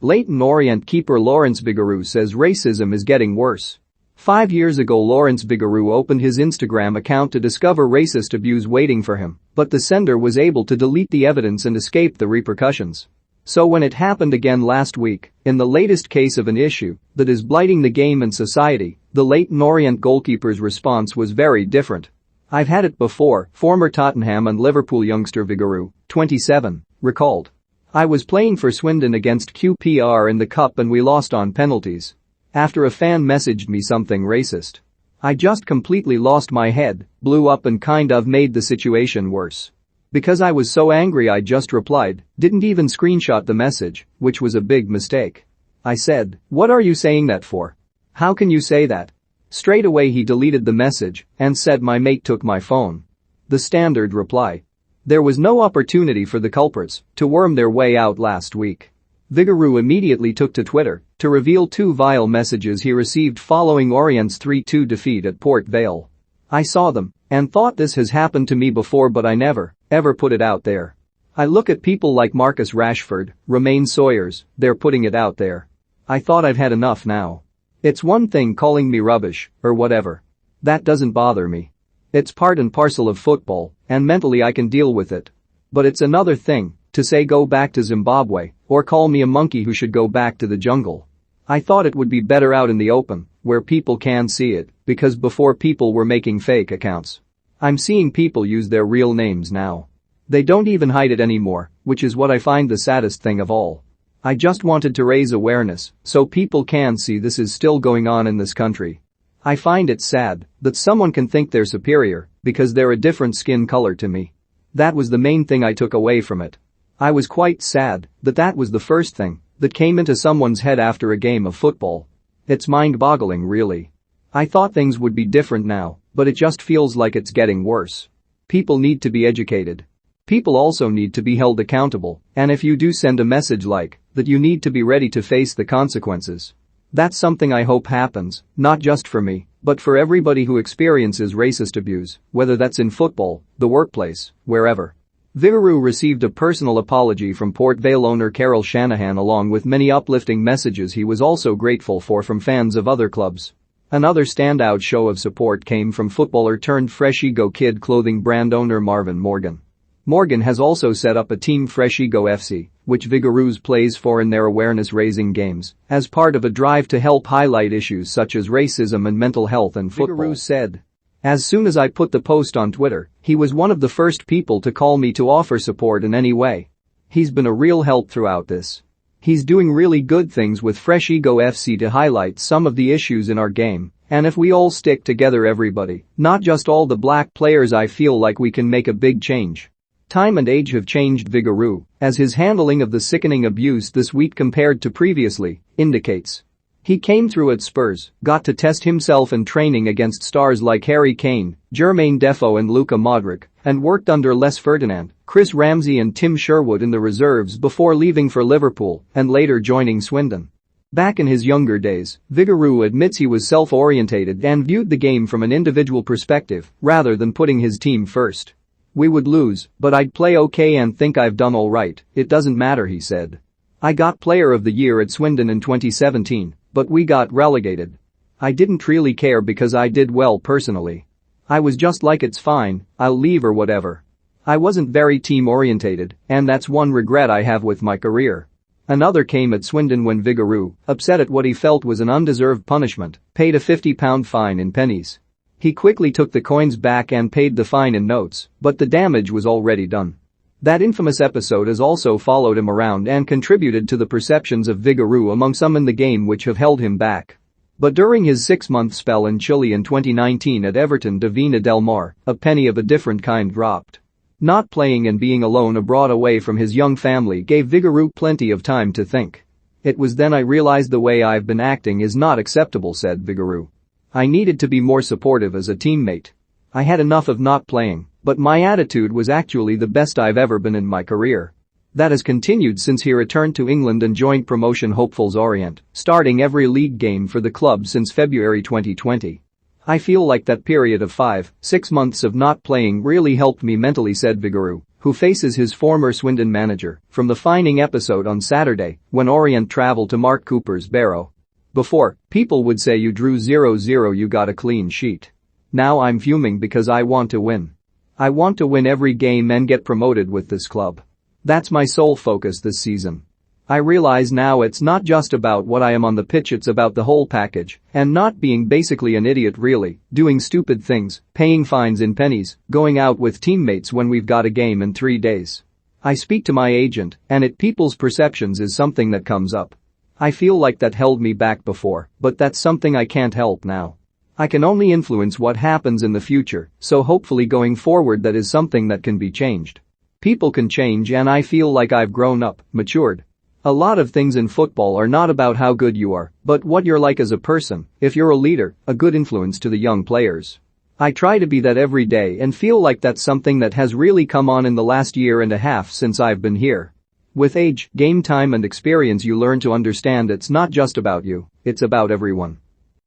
Leyton Orient keeper Lawrence Vigouroux says racism is getting worse. 5 years ago Lawrence Vigouroux opened his Instagram account to discover racist abuse waiting for him, but the sender was able to delete the evidence and escape the repercussions. So when it happened again last week, in the latest case of an issue that is blighting the game and society, the Leyton Orient goalkeeper's response was very different. "I've had it before," former Tottenham and Liverpool youngster Vigouroux, 27, recalled. "I was playing for Swindon against QPR in the cup and we lost on penalties. After a fan messaged me something racist. I just completely lost my head, blew up and kind of made the situation worse. Because I was so angry I just replied, didn't even screenshot the message, which was a big mistake. I said, 'What are you saying that for? How can you say that?' Straight away he deleted the message and said my mate took my phone." The standard reply. There was no opportunity for the culprits to worm their way out last week. Vigouroux immediately took to Twitter to reveal 2 vile messages he received following Orient's 3-2 defeat at Port Vale. "I saw them and thought this has happened to me before but I never, ever put it out there. I look at people like Marcus Rashford, Romain Sawyers, they're putting it out there. I thought I've had enough now. It's one thing calling me rubbish or whatever. That doesn't bother me. It's part and parcel of football and mentally I can deal with it. But it's another thing to say go back to Zimbabwe or call me a monkey who should go back to the jungle. I thought it would be better out in the open where people can see it because before people were making fake accounts. I'm seeing people use their real names now. They don't even hide it anymore, which is what I find the saddest thing of all. I just wanted to raise awareness so people can see this is still going on in this country. I find it sad that someone can think they're superior because they're a different skin color to me. That was the main thing I took away from it. I was quite sad that that was the first thing that came into someone's head after a game of football. It's mind-boggling really. I thought things would be different now, but it just feels like it's getting worse. People need to be educated. People also need to be held accountable, and if you do send a message like that you need to be ready to face the consequences. That's something I hope happens, not just for me, but for everybody who experiences racist abuse, whether that's in football, the workplace, wherever." Vigouroux received a personal apology from Port Vale owner Carol Shanahan along with many uplifting messages he was also grateful for from fans of other clubs. Another standout show of support came from footballer turned Fresh Ego Kid clothing brand owner Marvin Morgan. Morgan has also set up a team Fresh Ego FC, which Vigouroux plays for in their awareness-raising games, as part of a drive to help highlight issues such as racism and mental health in football. Vigouroux said, "As soon as I put the post on Twitter, he was one of the first people to call me to offer support in any way. He's been a real help throughout this. He's doing really good things with Fresh Ego FC to highlight some of the issues in our game, and if we all stick together everybody, not just all the black players I feel like we can make a big change." Time and age have changed Vigouroux, as his handling of the sickening abuse this week compared to previously indicates. He came through at Spurs, got to test himself in training against stars like Harry Kane, Jermaine Defoe and Luka Modric, and worked under Les Ferdinand, Chris Ramsey and Tim Sherwood in the reserves before leaving for Liverpool and later joining Swindon. Back in his younger days, Vigouroux admits he was self-orientated and viewed the game from an individual perspective rather than putting his team first. "We would lose, but I'd play okay and think I've done all right, it doesn't matter," he said. "I got Player of the Year at Swindon in 2017, but we got relegated. I didn't really care because I did well personally. I was just like it's fine, I'll leave or whatever. I wasn't very team-orientated, and that's one regret I have with my career." Another came at Swindon when Vigouroux, upset at what he felt was an undeserved punishment, paid a £50 fine in pennies. He quickly took the coins back and paid the fine in notes, but the damage was already done. That infamous episode has also followed him around and contributed to the perceptions of Vigouroux among some in the game which have held him back. But during his 6-month spell in Chile in 2019 at Everton de Vina del Mar, a penny of a different kind dropped. Not playing and being alone abroad away from his young family gave Vigouroux plenty of time to think. "It was then I realized the way I've been acting is not acceptable," said Vigouroux. "I needed to be more supportive as a teammate. I had enough of not playing, but my attitude was actually the best I've ever been in my career." That has continued since he returned to England and joined promotion hopefuls Orient, starting every league game for the club since February 2020. "I feel like that period of 5-6 months of not playing really helped me mentally," said Vigouroux, who faces his former Swindon manager from the fining episode on Saturday when Orient travelled to Mark Cooper's Barrow. Before, people would say you drew 0-0, you got a clean sheet. Now I'm fuming because I want to win. I want to win every game and get promoted with this club. That's my sole focus this season. I realize now it's not just about what I am on the pitch, it's about the whole package and not being basically an idiot really, doing stupid things, paying fines in pennies, going out with teammates when we've got a game in 3 days. I speak to my agent and people's perceptions is something that comes up. I feel like that held me back before, but that's something I can't help now. I can only influence what happens in the future, so hopefully going forward that is something that can be changed. People can change and I feel like I've grown up, matured. A lot of things in football are not about how good you are, but what you're like as a person, if you're a leader, a good influence to the young players. I try to be that every day and feel like that's something that has really come on in the last year and a half since I've been here. With age, game time and experience you learn to understand it's not just about you, it's about everyone.